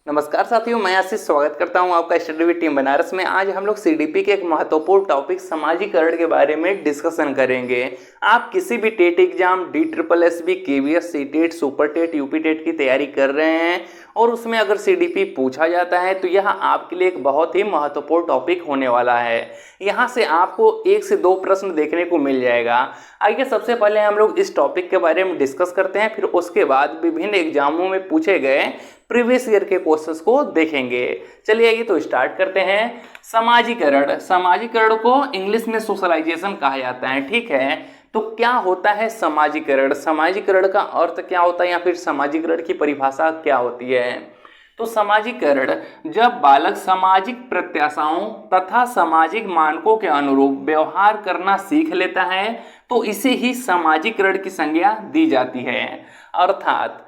नमस्कार साथियों, मैं आशीष स्वागत करता हूं आपका स्टडी विद टीम बनारस में। आज हम लोग सीडीपी के एक महत्वपूर्ण टॉपिक सामाजिकरण के बारे में डिस्कशन करेंगे। आप किसी भी TET exam, D triple S B, KVS, C TET, super TET, UP TET की तैयारी कर रहे हैं और उसमें अगर सीडीपी पूछा जाता है तो यह आपके लिए एक बहुत ही महत्वपूर्ण टॉपिक होने वाला है। यहाँ से आपको 1 से 2 प्रश्न देखने को मिल जाएगा। आइए सबसे पहले हम लोग इस टॉपिक के बारे में डिस्कस करते हैं, फिर उसके बाद विभिन्न एग्जामों में पूछे गए प्रीवियस ईयर के क्वेश्चंस को देखेंगे। चलिए आइए तो स्टार्ट करते हैं। समाजीकरण, समाजीकरण को इंग्लिश में सोशलाइजेशन कहा जाता है, ठीक है। तो क्या होता है समाजीकरण, समाजीकरण का अर्थ क्या होता है या फिर समाजीकरण की परिभाषा क्या होती है? तो समाजीकरण जब बालक सामाजिक प्रत्याशाओं तथा सामाजिक मानकों के अनुरूप व्यवहार करना सीख लेता है तो इसे ही समाजीकरण की संज्ञा दी जाती है। अर्थात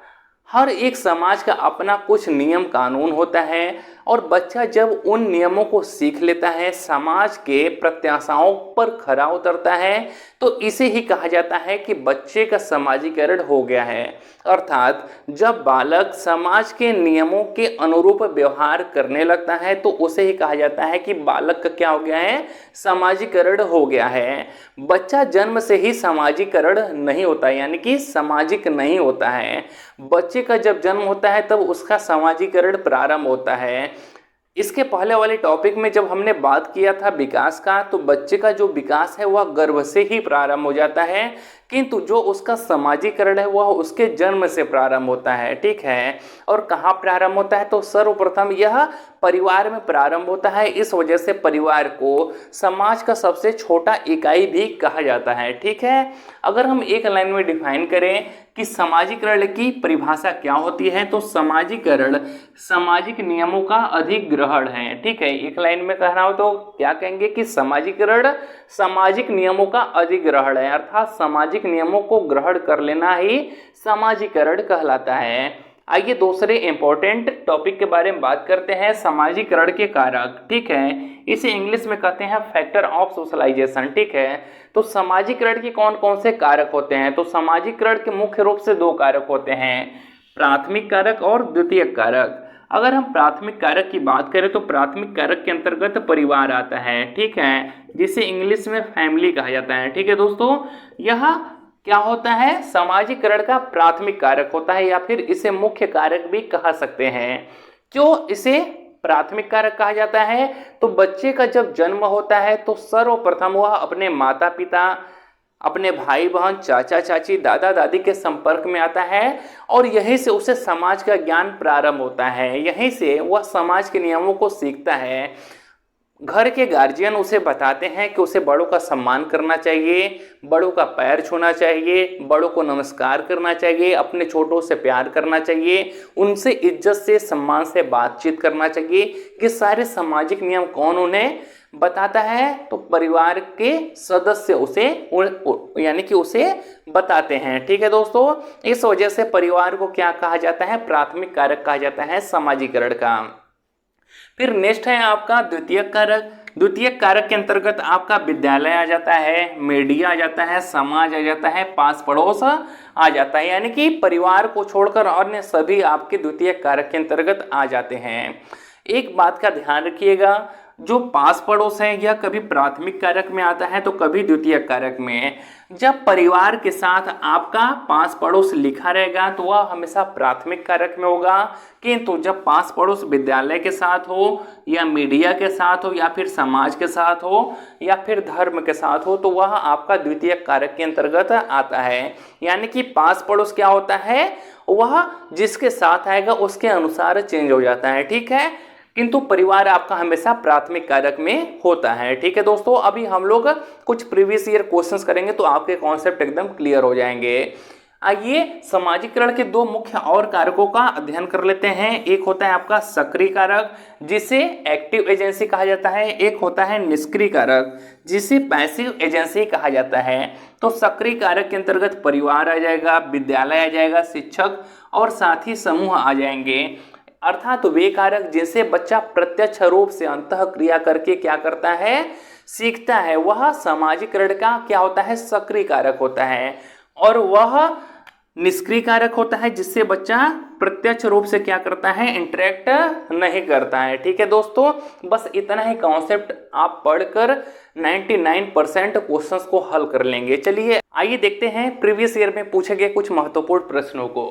हर एक समाज का अपना कुछ नियम कानून होता है और बच्चा जब उन नियमों को सीख लेता है, समाज के प्रत्याशाओं पर खरा उतरता है तो इसे ही कहा जाता है कि बच्चे का समाजीकरण हो गया है। अर्थात जब बालक समाज के नियमों के अनुरूप व्यवहार करने लगता है तो उसे ही कहा जाता है कि बालक का क्या हो गया है, समाजीकरण हो गया है। बच्चा जन्म से ही समाजीकरण नहीं होता, यानी कि सामाजिक नहीं होता है। बच्चे का जब जन्म होता है तब उसका समाजीकरण प्रारंभ होता है। इसके पहले वाले टॉपिक में जब हमने बात किया था विकास का, तो बच्चे का जो विकास है वह गर्भ से ही प्रारंभ हो जाता है, किंतु जो उसका समाजीकरण है वह उसके जन्म से प्रारंभ होता है, ठीक है। और कहाँ प्रारंभ होता है? तो सर्वप्रथम यह परिवार में प्रारंभ होता है। इस वजह से परिवार को समाज का सबसे छोटा इकाई भी कहा जाता है, ठीक है। अगर हम एक लाइन में डिफाइन करें कि समाजीकरण की परिभाषा क्या होती है, तो समाजीकरण सामाजिक नियमों का अधिग्रहण है, ठीक है। एक लाइन में कहना हो तो क्या कहेंगे कि समाजीकरण सामाजिक नियमों का अधिग्रहण है, अर्थात सामाजिक नियमों को ग्रहण कर लेना ही समाजीकरण कहलाता है। आइए दूसरे इंपॉर्टेंट टॉपिक के बारे में बात करते हैं, समाजीकरण के कारक, ठीक है। इसे इंग्लिश में कहते हैं फैक्टर ऑफ सोशलाइजेशन, ठीक है। तो समाजीकरण के कौन कौन से कारक होते हैं? तो समाजीकरण के मुख्य रूप से 2 कारक होते हैं, प्राथमिक कारक और द्वितीयक कारक। अगर हम प्राथमिक कारक की बात करें तो प्राथमिक कारक के अंतर्गत परिवार आता है, ठीक है, जिसे इंग्लिश में फैमिली कहा जाता है, ठीक है दोस्तों। यह क्या होता है, समाजीकरण का प्राथमिक कारक होता है या फिर इसे मुख्य कारक भी कहा सकते हैं। क्यों इसे प्राथमिक कारक कहा जाता है? तो बच्चे का जब जन्म होता है तो सर्वप्रथम वह अपने माता पिता, अपने भाई बहन, चाचा चाची, दादा दादी के संपर्क में आता है और यहीं से उसे समाज का ज्ञान प्रारंभ होता है। यहीं से वह समाज के नियमों को सीखता है। घर के गार्जियन उसे बताते हैं कि उसे बड़ों का सम्मान करना चाहिए, बड़ों का पैर छूना चाहिए, बड़ों को नमस्कार करना चाहिए, अपने छोटों से प्यार करना चाहिए, उनसे इज्जत से सम्मान से बातचीत करना चाहिए। ये सारे सामाजिक नियम कौन उन्हें बताता है? तो परिवार के सदस्य उसे यानी कि उसे बताते हैं, ठीक है दोस्तों। इस वजह से परिवार को क्या कहा जाता है? प्राथमिक कारक कहा जाता है समाजीकरण का। फिर नेक्स्ट है आपका द्वितीयक कारक। द्वितीयक कारक के अंतर्गत आपका विद्यालय आ जाता है, मीडिया आ जाता है, समाज आ जाता है, पास पड़ोस आ जाता है, यानी कि परिवार को छोड़कर अन्य सभी आपके द्वितीयक कारक के अंतर्गत आ जाते हैं। एक बात का ध्यान रखिएगा, जो पास पड़ोस है यह कभी प्राथमिक कारक में आता है तो कभी द्वितीयक कारक में। जब परिवार के साथ आपका पास पड़ोस लिखा रहेगा तो वह हमेशा प्राथमिक कारक में होगा, किंतु जब पास पड़ोस विद्यालय के साथ हो या मीडिया के साथ हो या फिर समाज के साथ हो या फिर धर्म के साथ हो तो वह आपका द्वितीयक कारक के अंतर्गत आता है। यानी कि पास पड़ोस क्या होता है, वह जिसके साथ आएगा उसके अनुसार चेंज हो जाता है, ठीक है, किंतु परिवार आपका हमेशा प्राथमिक कारक में होता है, ठीक है दोस्तों। अभी हम लोग कुछ प्रीवियस ईयर क्वेश्चंस करेंगे तो आपके कॉन्सेप्ट एकदम क्लियर हो जाएंगे। आइए समाजीकरण के 2 मुख्य और कारकों का अध्ययन कर लेते हैं। एक होता है आपका सक्रिय कारक जिसे एक्टिव एजेंसी कहा जाता है, एक होता है निष्क्रिय कारक जिसे पैसिव एजेंसी कहा जाता है। तो सक्रिय कारक के अंतर्गत परिवार आ जाएगा, विद्यालय आ जाएगा, शिक्षक और साथी समूह आ जाएंगे। अर्थात वे कारक जिनसे बच्चा प्रत्यक्ष रूप से अंतः क्रिया करके क्या करता है, सीखता है, वह समाजीकरण का क्या होता है, सक्रिय कारक होता है। और वह निष्क्रिय कारक होता है जिससे बच्चा प्रत्यक्ष रूप से क्या करता है, इंटरेक्ट नहीं करता है। ठीक है दोस्तों, बस इतना ही कॉन्सेप्ट आप पढ़कर 99% क्वेश्चंस को हल कर लेंगे। चलिए आइए देखते हैं प्रीवियस ईयर में पूछे गए कुछ महत्वपूर्ण प्रश्नों को।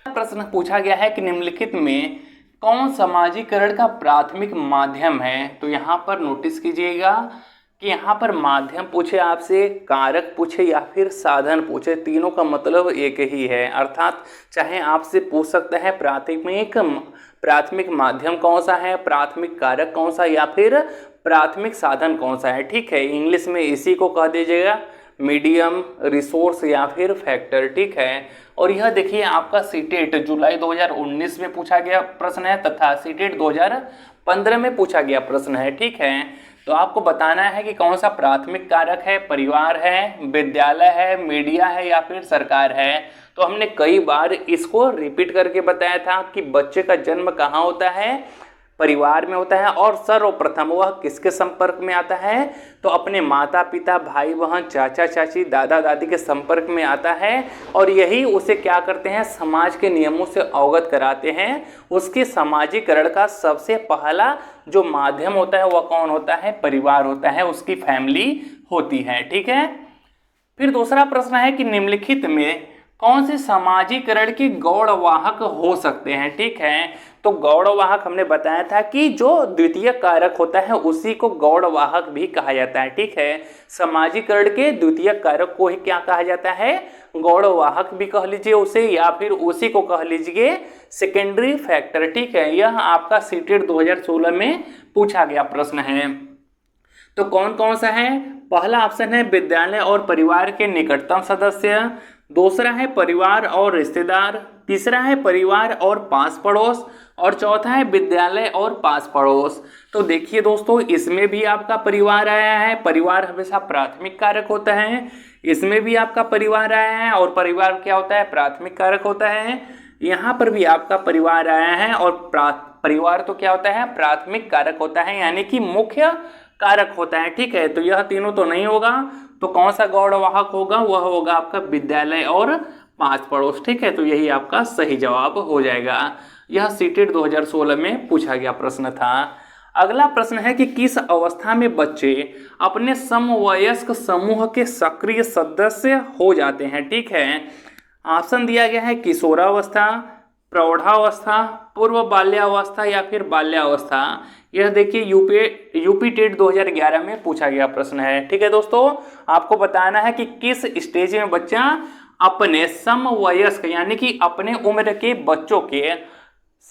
प्रश्न पूछा गया है कि निम्नलिखित में कौन समाजीकरण का प्राथमिक माध्यम है। तो यहाँ पर नोटिस कीजिएगा कि यहाँ पर माध्यम पूछे आपसे, कारक पूछे या फिर साधन पूछे, तीनों का मतलब एक ही है। अर्थात चाहे आपसे पूछ सकता है प्राथमिक माध्यम कौन सा है, प्राथमिक कारक कौन सा, या फिर प्राथमिक साधन कौन सा है। ठीक है, इंग्लिश में इसी को कह दीजिएगा मीडियम, रिसोर्स या फिर फैक्टर। ठीक है, और यह देखिए आपका सीटेट जुलाई 2019 में पूछा गया प्रश्न है तथा सीटेट 2015 में पूछा गया प्रश्न है। ठीक है, तो आपको बताना है कि कौन सा प्राथमिक कारक है, परिवार है, विद्यालय है, मीडिया है या फिर सरकार है। तो हमने कई बार इसको रिपीट करके बताया था कि बच्चे का जन्म कहाँ होता है, परिवार में होता है, और सर्वप्रथम वह किसके संपर्क में आता है, तो अपने माता पिता, भाई बहन, चाचा चाची, दादा दादी के संपर्क में आता है, और यही उसे क्या करते हैं, समाज के नियमों से अवगत कराते हैं। उसके समाजीकरण का सबसे पहला जो माध्यम होता है वह कौन होता है, परिवार होता है, उसकी फैमिली होती है। ठीक है, फिर दूसरा प्रश्न है कि निम्नलिखित में कौन से समाजीकरण के गौड़वाहक हो सकते हैं। ठीक है, तो गौड़वाहक हमने बताया था कि जो द्वितीय कारक होता है उसी को गौड़वाहक भी कहा जाता है। ठीक है, समाजीकरण के द्वितीय कारक को ही क्या कहा जाता है, गौड़वाहक भी कह लीजिए उसे, या फिर उसी को कह लीजिए सेकेंडरी फैक्टर। ठीक है, यह आपका सीटेट 2016 में पूछा गया प्रश्न है। तो कौन कौन सा है, पहला ऑप्शन है विद्यालय और परिवार के निकटतम सदस्य, दूसरा है परिवार और रिश्तेदार, तीसरा है परिवार और पास पड़ोस, और चौथा है विद्यालय और पास पड़ोस। तो देखिए दोस्तों, इसमें भी आपका परिवार आया है, परिवार हमेशा प्राथमिक कारक होता है, इसमें भी आपका परिवार आया है और परिवार क्या होता है, प्राथमिक कारक होता है, यहाँ पर भी आपका परिवार आया है और परिवार तो क्या होता है, प्राथमिक कारक होता है, यानी कि मुख्य कारक होता है। ठीक है, तो यह तीनों तो नहीं होगा, तो कौन सा गौड़वाहक होगा, वह होगा आपका विद्यालय और पास पड़ोस। ठीक है, तो यही आपका सही जवाब हो जाएगा। यह सीटेट 2016 में पूछा गया प्रश्न था। अगला प्रश्न है कि किस अवस्था में बच्चे अपने समवयस्क समूह के सक्रिय सदस्य हो जाते हैं। ठीक है, ऑप्शन दिया गया है किशोरावस्था, प्रौढ़ावस्था, पूर्व बाल्यावस्था या फिर बाल्यावस्था। यह देखिए यूपी टेट 2011 में पूछा गया प्रश्न है। ठीक है दोस्तों, आपको बताना है कि किस स्टेज में बच्चा अपने समवयस्क यानी कि अपने उम्र के बच्चों के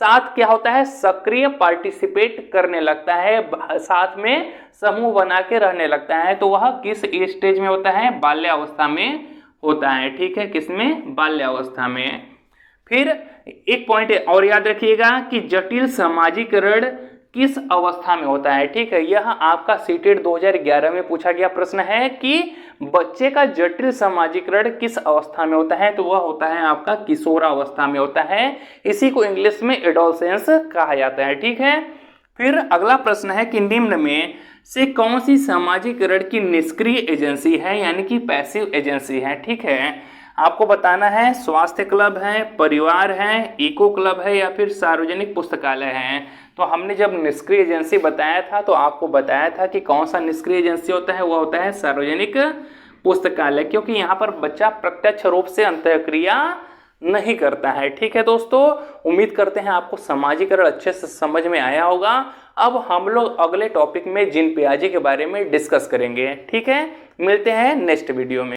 साथ क्या होता है, सक्रिय पार्टिसिपेट करने लगता है, साथ में समूह बना के रहने लगता है। तो वह किस स्टेज में होता है, बाल्यावस्था में होता है। ठीक है, किसमें, बाल्यावस्था में। फिर एक पॉइंट और याद रखिएगा कि जटिल समाजीकरण किस अवस्था में होता है। ठीक है, यह आपका सीटेट 2011 में पूछा गया प्रश्न है कि बच्चे का जटिल समाजीकरण किस अवस्था में होता है, तो वह होता है आपका किशोरावस्था में होता है। इसी को इंग्लिश में एडोलसेंस कहा जाता है। ठीक है, फिर अगला प्रश्न है कि निम्न में से कौन सी समाजीकरण की निष्क्रिय एजेंसी है, यानी कि पैसिव एजेंसी है। ठीक है, आपको बताना है स्वास्थ्य क्लब है, परिवार है, इको क्लब है या फिर सार्वजनिक पुस्तकालय है। तो हमने जब निष्क्रिय एजेंसी बताया था तो आपको बताया था कि कौन सा निष्क्रिय एजेंसी होता है, वह होता है सार्वजनिक पुस्तकालय, क्योंकि यहाँ पर बच्चा प्रत्यक्ष रूप से अंतःक्रिया नहीं करता है। ठीक है दोस्तों, उम्मीद करते हैं आपको समाजीकरण अच्छे से समझ में आया होगा। अब हम लोग अगले टॉपिक में जीन पियाजे के बारे में डिस्कस करेंगे। ठीक है, मिलते हैं नेक्स्ट वीडियो में।